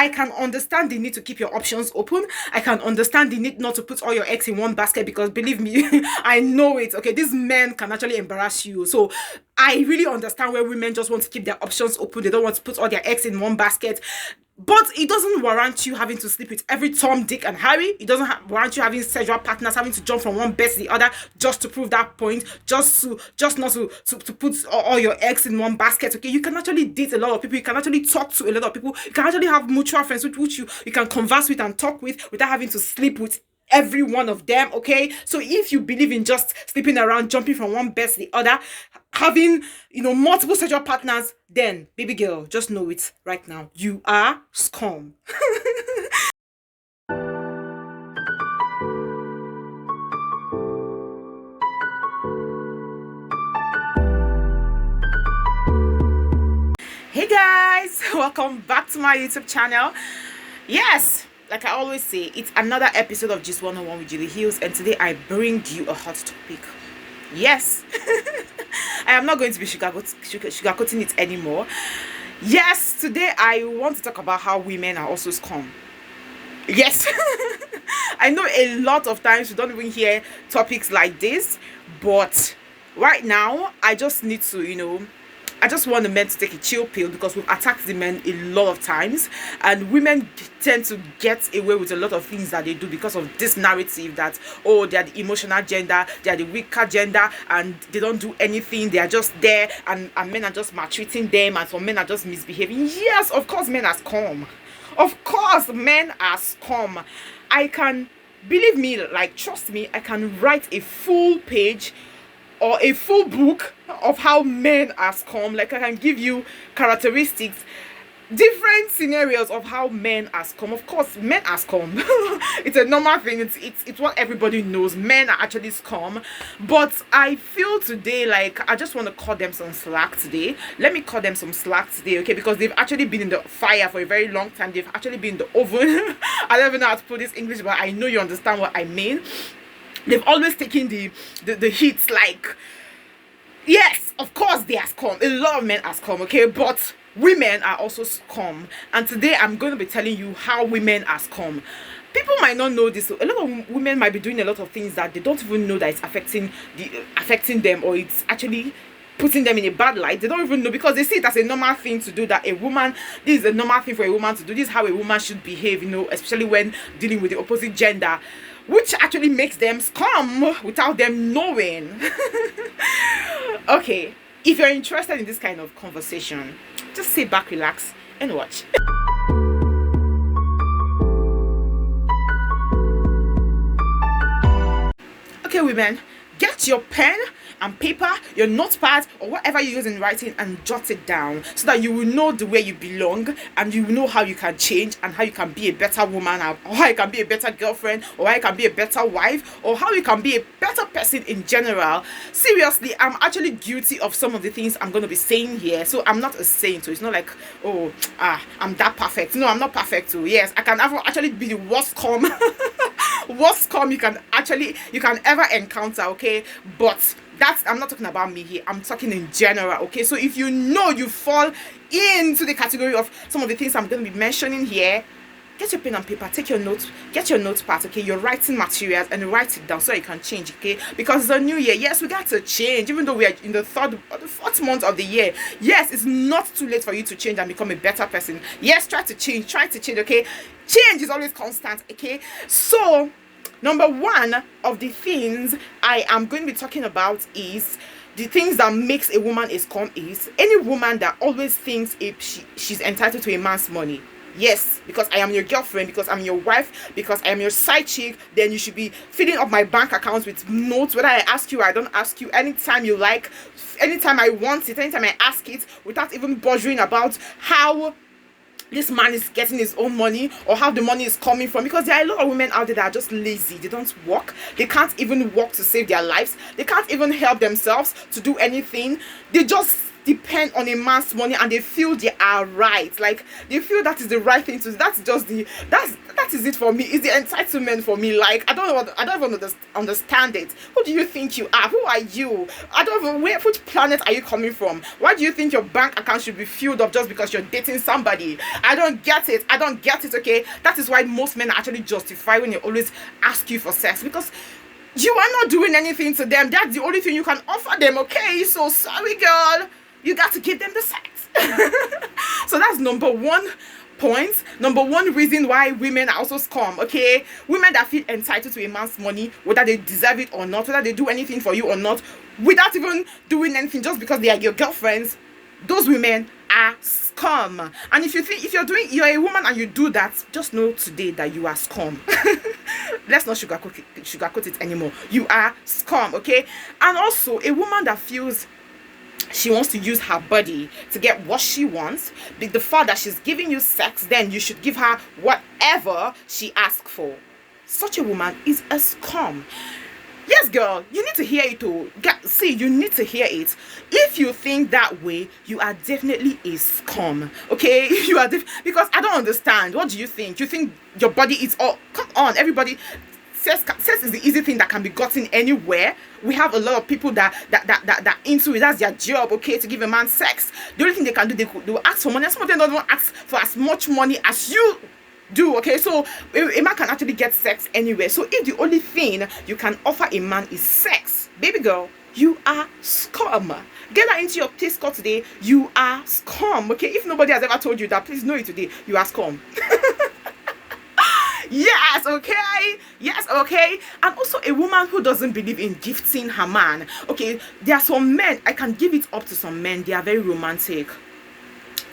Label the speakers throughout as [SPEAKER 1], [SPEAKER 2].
[SPEAKER 1] I can understand the need to keep your options open. I can understand the need not to put all your eggs in one basket, because believe me, I know it. Okay, these men can actually embarrass you. So I really understand where women just want to keep their options open. They don't want to put all their eggs in one basket. But it doesn't warrant you having to sleep with every Tom, Dick, and Harry. It doesn't warrant you having sexual partners, having to jump from one bed to the other just to prove that point, just not to put all your eggs in one basket. Okay, you can actually date a lot of people. You can actually talk to a lot of people. You can actually have mutual friends with which you can converse with and talk with without having to sleep with every one of them. Okay, so if you believe in just sleeping around, jumping from one bed to the other, having multiple sexual partners, then baby girl, just know it right now, you are scum. Hey guys, welcome back to my YouTube channel. Yes, like I always say, it's another episode of Just 101 with Juliee Hillz, and today I bring you a hot topic. Yes. I am not going to be sugarcoating it anymore. Yes, today I want to talk about how women are also scum. Yes. I know a lot of times you don't even hear topics like this, but right now I just need to, I just want the men to take a chill pill, because we've attacked the men a lot of times, and women tend to get away with a lot of things that they do because of this narrative that, oh, they are the emotional gender, they are the weaker gender, and they don't do anything, they are just there, and men are just maltreating them, and some men are just misbehaving. Yes, of course men are scum. Of course men are scum. I can, believe me, like, trust me, I can write a full page or a full book of how men are scum. Like, I can give you characteristics, different scenarios of how men are scum. Of course, men are scum. It's a normal thing. It's what everybody knows. Men are actually scum. But I feel today like I just want to cut them some slack today. Let me cut them some slack today, okay? Because they've actually been in the fire for a very long time. They've actually been in the oven. I don't even know how to put this English, but I know you understand what I mean. They've always taken the hits. Like, yes, of course they are scum. A lot of men are scum, okay? But women are also scum. And today I'm going to be telling you how women are scum. People might not know this. A lot of women might be doing a lot of things that they don't even know that it's affecting them, or it's actually putting them in a bad light. They don't even know, because they see it as a normal thing to do, that a woman, this is a normal thing for a woman to do. This is how a woman should behave, especially when dealing with the opposite gender, which actually makes them scum without them knowing. Okay, if you're interested in this kind of conversation, just sit back, relax, and watch. Okay, women, get your pen and paper, your notepad, or whatever you use in writing, and jot it down, so that you will know the way you belong, and you will know how you can change, and how you can be a better woman, or how you can be a better girlfriend, or how you can be a better wife, or how you can be a better person in general. Seriously, I'm actually guilty of some of the things I'm going to be saying here. So I'm not a saint, so it's not like, oh, I'm that perfect. No, I'm not perfect too. Yes, I can actually be the worst scum worst scum you can ever encounter, okay? But I'm not talking about me here. I'm talking in general, okay? So if you fall into the category of some of the things I'm going to be mentioning here, get your pen and paper, take your notes, get your notepad, okay? Your writing materials, and write it down so you can change, okay? Because it's a new year. Yes, we got to change, even though we are in the fourth month of the year. Yes, it's not too late for you to change and become a better person. Yes, try to change, okay? Change is always constant, okay? So number one of the things I am going to be talking about is the things that makes a woman a scum. Is any woman that always thinks she's entitled to a man's money. Yes, because I am your girlfriend, because I'm your wife, because I am your side chick, then you should be filling up my bank account with notes, whether I ask you or I don't ask you, anytime you like, anytime I want it, anytime I ask it, without even bothering about how this man is getting his own money or how the money is coming from. Because there are a lot of women out there that are just lazy. They don't work. They can't even work to save their lives. They can't even help themselves to do anything. They just depend on a man's money, and they feel they are right. Like, they feel that is the right thing to do. That That is it for me. It's the entitlement for me. Like, I don't even understand it. Who do you think you are? Who are you? I don't even, which planet are you coming from? Why do you think your bank account should be filled up just because you're dating somebody? I don't get it. I don't get it, okay? That is why most men are actually justified when they always ask you for sex, because you are not doing anything to them. That's the only thing you can offer them, okay? So sorry, girl. You got to give them the sex. So that's number one point. Number one reason why women are also scum, okay? Women that feel entitled to a man's money, whether they deserve it or not, whether they do anything for you or not, without even doing anything, just because they are your girlfriends. Those women are scum. And if you're a woman and you do that, just know today that you are scum. Let's not sugarcoat it anymore. You are scum, okay? And also, a woman that feels she wants to use her body to get what she wants, the fact that she's giving you sex, then you should give her whatever she asks for. Such a woman is a scum. Yes, girl, you need to hear it. You need to hear it. If you think that way, you are definitely a scum, okay? You are because I don't understand. What do you think? You think your body is all? Come on, everybody. Sex is the easy thing that can be gotten anywhere. We have a lot of people that into it. That's their job, okay, to give a man sex. The only thing they can do, they will ask for money. And some of them don't ask for as much money as you do, okay? So a man can actually get sex anywhere. So if the only thing you can offer a man is sex, baby girl, you are scum. Get that into your taste cut today. You are scum, okay? If nobody has ever told you that, please know it today. You are scum. Yes, okay. Yes, okay. And also a woman who doesn't believe in gifting her man. Okay, there are some men, I can give it up to some men, they are very romantic.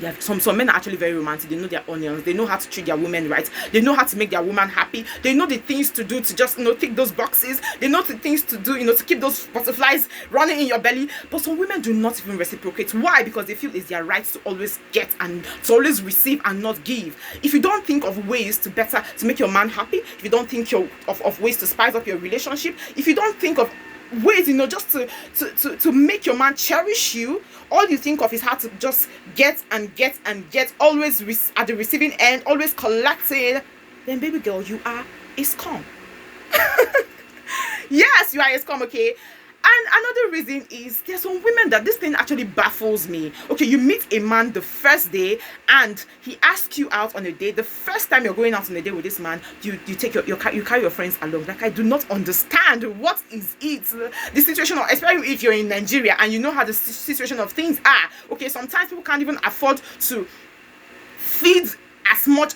[SPEAKER 1] Yeah, some men are actually very romantic. They know their onions. They know how to treat their women right. They know how to make their woman happy. They know the things to do to just, tick those boxes. They know the things to do, to keep those butterflies running in your belly. But some women do not even reciprocate. Why? Because they feel it's their right to always get and to always receive and not give. If you don't think of ways to make your man happy, if you don't think of ways to spice up your relationship, if you don't think of ways, just to make your man cherish you, all you think of is how to just get and get and get, always at the receiving end, always collecting, then baby girl, you are a scum. Yes, you are a scum, okay? And another reason is there's some women that this thing actually baffles me. Okay, you meet a man the first day and he asks you out on a date. The first time you're going out on a date with this man, you carry your friends along. Like, I do not understand what is it. The situation, especially if you're in Nigeria and you know how the situation of things are. Okay, sometimes people can't even afford to feed as much.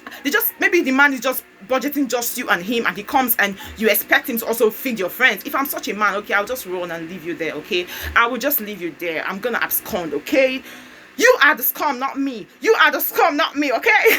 [SPEAKER 1] Maybe the man is just budgeting just you and him, and he comes and you expect him to also feed your friends. If I'm such a man, okay, I'll just roll and leave you there, okay? I will just leave you there. I'm gonna abscond, okay? You are the scum, not me. You are the scum, not me, okay?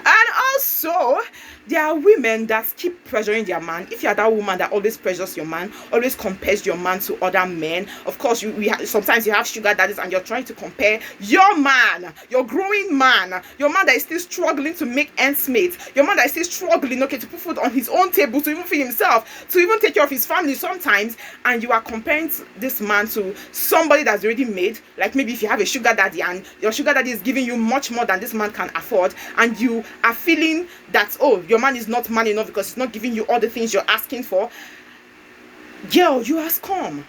[SPEAKER 1] And also, there are women that keep pressuring their man. If you are that woman that always pressures your man, always compares your man to other men, of course, sometimes you have sugar daddies and you're trying to compare your man, your growing man, your man that is still struggling to make ends meet, your man that is still struggling, okay, to put food on his own table, to even feed himself, to even take care of his family sometimes, and you are comparing this man to somebody that's already made. Like, maybe if you have a sugar daddy and your sugar daddy is giving you much more than this man can afford, and you are feeling that, oh, your man is not man enough because he's not giving you all the things you're asking for. Girl, you are scum.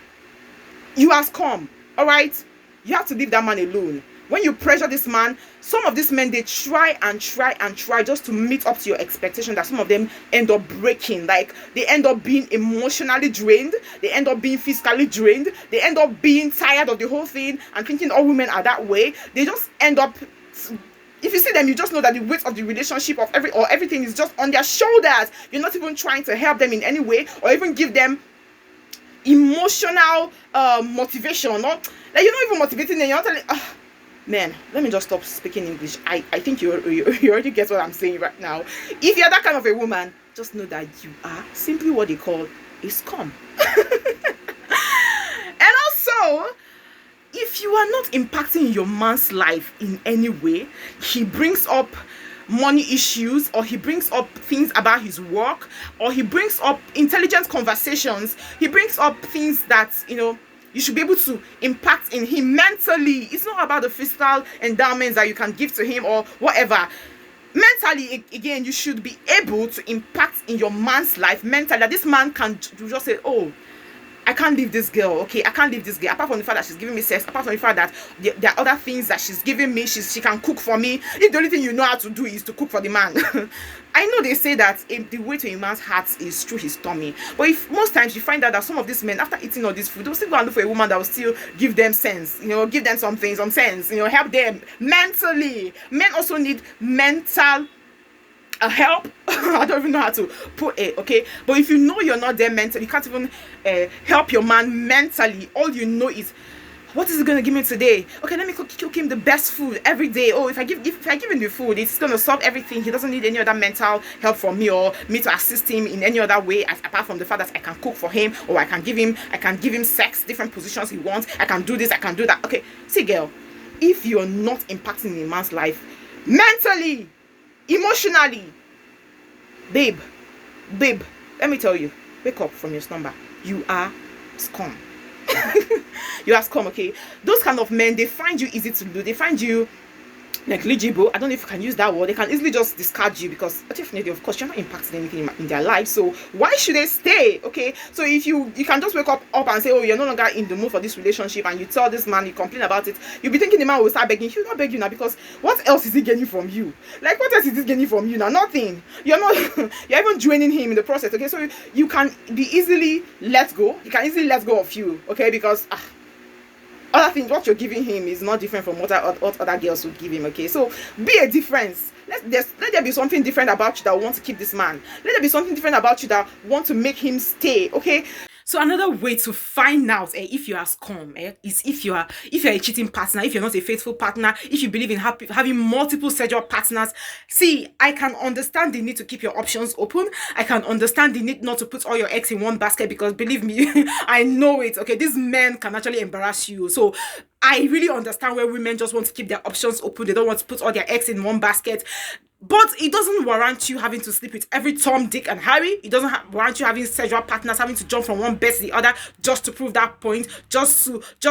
[SPEAKER 1] You are scum. All right? You have to leave that man alone. When you pressure this man, some of these men, they try and try and try just to meet up to your expectation, that some of them end up breaking. Like, they end up being emotionally drained. They end up being physically drained. They end up being tired of the whole thing and thinking all women are that way. They just end up... If you see them, you just know that the weight of the relationship or everything is just on their shoulders. You're not even trying to help them in any way or even give them emotional motivation. Or like, you're not even motivating them. You're not telling, man, let me just stop speaking English. I think you already get what I'm saying right now. If you're that kind of a woman, just know that you are simply what they call a scum. And also, if you are not impacting your man's life in any way, he brings up money issues, or he brings up things about his work, or he brings up intelligent conversations, he brings up things that, you should be able to impact in him mentally. It's not about the physical endowments that you can give to him or whatever. Mentally, again, you should be able to impact in your man's life mentally, that this man can just say, oh, I can't leave this girl, okay? I can't leave this girl. Apart from the fact that she's giving me sex, apart from the fact that there are other things that she's giving me, she can cook for me. If the only thing you know how to do is to cook for the man. I know they say that the way to a man's heart is through his tummy. But if most times you find out that some of these men, after eating all this food, they'll still go and look for a woman that will still give them sense, give them something, some sense, help them mentally. Men also need mental help. I don't even know how to put it, okay? But if you know you're not there mentally, you can't even help your man mentally. All you know is, what is he gonna give me today? Okay, let me cook him the best food every day. Oh, if I give him the food, it's gonna solve everything. He doesn't need any other mental help from me, or me to assist him in any other way, apart from the fact that I can cook for him, or I can give him sex, different positions he wants. I can do this, I can do that. Okay, see, girl, if you're not impacting a man's life mentally, emotionally, babe, let me tell you, wake up from your slumber. You are scum. You are scum, okay? Those kind of men, they find you easy to do. They find you negligible. I don't know if you can use that word. They can easily just discard you, because definitely, of course, you're not impacting anything in their life. So why should they stay? Okay, so if you can just wake up and say, oh, you're no longer in the mood for this relationship, and you tell this man, you complain about it, you'll be thinking the man will start begging. He'll not beg you now, because what else is he getting from you? Like, what else is he getting from you now? Nothing. You're not you're even draining him in the process. Okay, so you can be easily let go. He can easily let go of you, okay? Because other things, what you're giving him is not different from what other girls would give him, okay? So be a difference. Let there be something different about you that want to keep this man. Let there be something different about you that want to make him stay, okay? So another way to find out if you are scum is if you are a cheating partner, if you're not a faithful partner, if you believe in having multiple sexual partners. See, I can understand the need to keep your options open. I can understand the need not to put all your eggs in one basket, because believe me, I know it. Okay, these men can actually embarrass you. So I really understand where women just want to keep their options open. They don't want to put all their eggs in one basket. But it doesn't warrant you having to sleep with every Tom, Dick, and Harry. It doesn't warrant you having sexual partners, having to jump from one bed to the other just to prove that point, just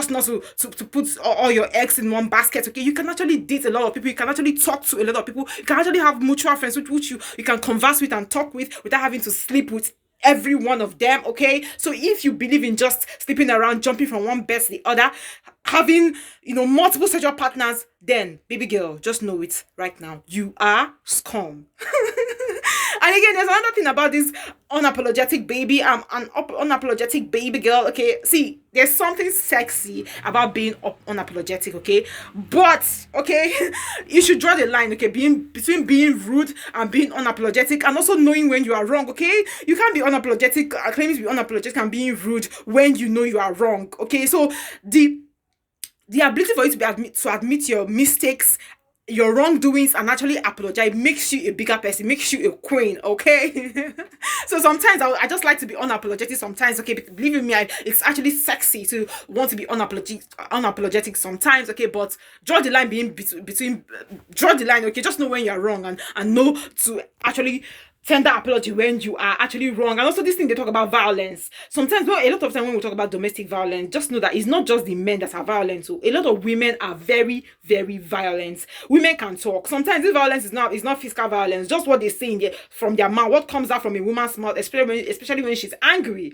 [SPEAKER 1] not to put all your eggs in one basket. Okay, you can actually date a lot of people. You can actually talk to a lot of people. You can actually have mutual friends with which you can converse with and talk with without having to sleep with every one of them. Okay, so if you believe in just sleeping around, jumping from one bed to the other, having multiple sexual partners, then baby girl, just know it right now, you are scum. And again, there's another thing about this unapologetic baby. I'm an unapologetic baby girl. Okay, see, there's something sexy about being unapologetic. Okay, but okay, you should draw the line. Okay, between being rude and being unapologetic, and also knowing when you are wrong. Okay, you can't be unapologetic, claiming to be unapologetic and being rude when you know you are wrong. Okay, so the ability for you to admit your mistakes, your wrongdoings, and actually apologize makes you a bigger person, makes you a queen, okay? So sometimes I just like to be unapologetic sometimes, okay? Believe me, it's actually sexy to want to be unapologetic sometimes, okay? But draw the line draw the line, okay? Just know when you're wrong, and know to actually tender apology when you are actually wrong. And also this thing they talk about violence. Sometimes, a lot of time when we talk about domestic violence, just know that it's not just the men that are violent. So a lot of women are very, very violent. Women can talk. Sometimes this violence is not physical violence, just what they say from their mouth, what comes out from a woman's mouth, especially when she's angry.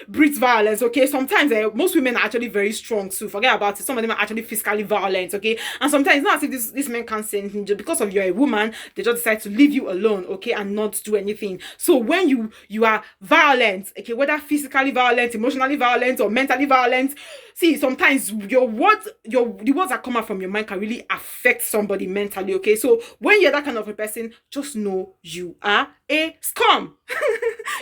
[SPEAKER 1] Breeds violence, okay? Sometimes most women are actually very strong too. Forget about it. Some of them are actually physically violent, okay? And sometimes it's not as if these men can't say anything. Just because of you're a woman, they just decide to leave you alone, okay, and not do anything. So when you are violent, okay, whether physically violent, emotionally violent, or mentally violent, see, sometimes the words that come out from your mind can really affect somebody mentally, okay? So when you're that kind of a person, just know you are a scum.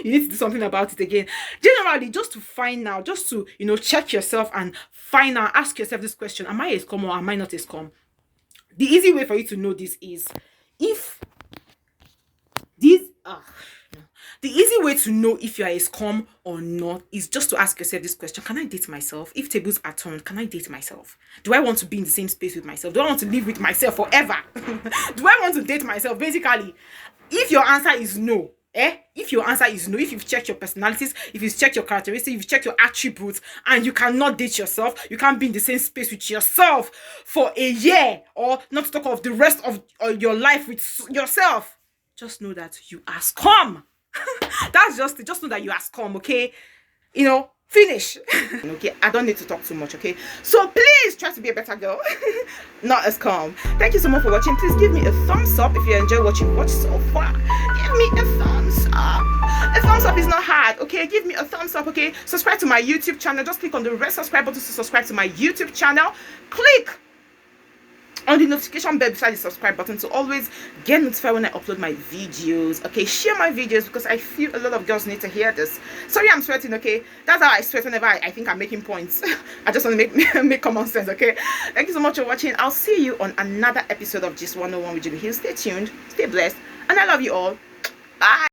[SPEAKER 1] You need to do something about it again. Generally, just to find out, just to check yourself and find out, ask yourself this question: am I a scum or am I not a scum? The easy way for you to know this is the easy way to know if you are a scum or not is just to ask yourself this question: can I date myself? If tables are turned, can I date myself? Do I want to be in the same space with myself? Do I want to live with myself forever? Do I want to date myself? Basically, if your answer is no, If your answer is no, if you've checked your personalities, if you've checked your characteristics, if you've checked your attributes, and you cannot date yourself, you can't be in the same space with yourself for a year, or not to talk of the rest of your life with yourself, just know that you are scum. That's just know that you are scum, okay? Finish. Okay, I don't need to talk too much, okay? So please try to be a better girl, not as calm. Thank you so much for watching. Please give me a thumbs up if you enjoy what you watched so far. Give me a thumbs up. A thumbs up is not hard, okay? Give me a thumbs up, okay? Subscribe to my YouTube channel. Just click on the red subscribe button to subscribe to my YouTube channel. Click on the notification bell beside the subscribe button to always get notified when I upload my videos. Okay, share my videos because I feel a lot of girls need to hear this. Sorry, I'm sweating. Okay, that's how I sweat whenever I think I'm making points. I just want to make common sense. Okay, thank you so much for watching. I'll see you on another episode of Gist 101 with Juliee. Stay tuned, stay blessed, and I love you all. Bye.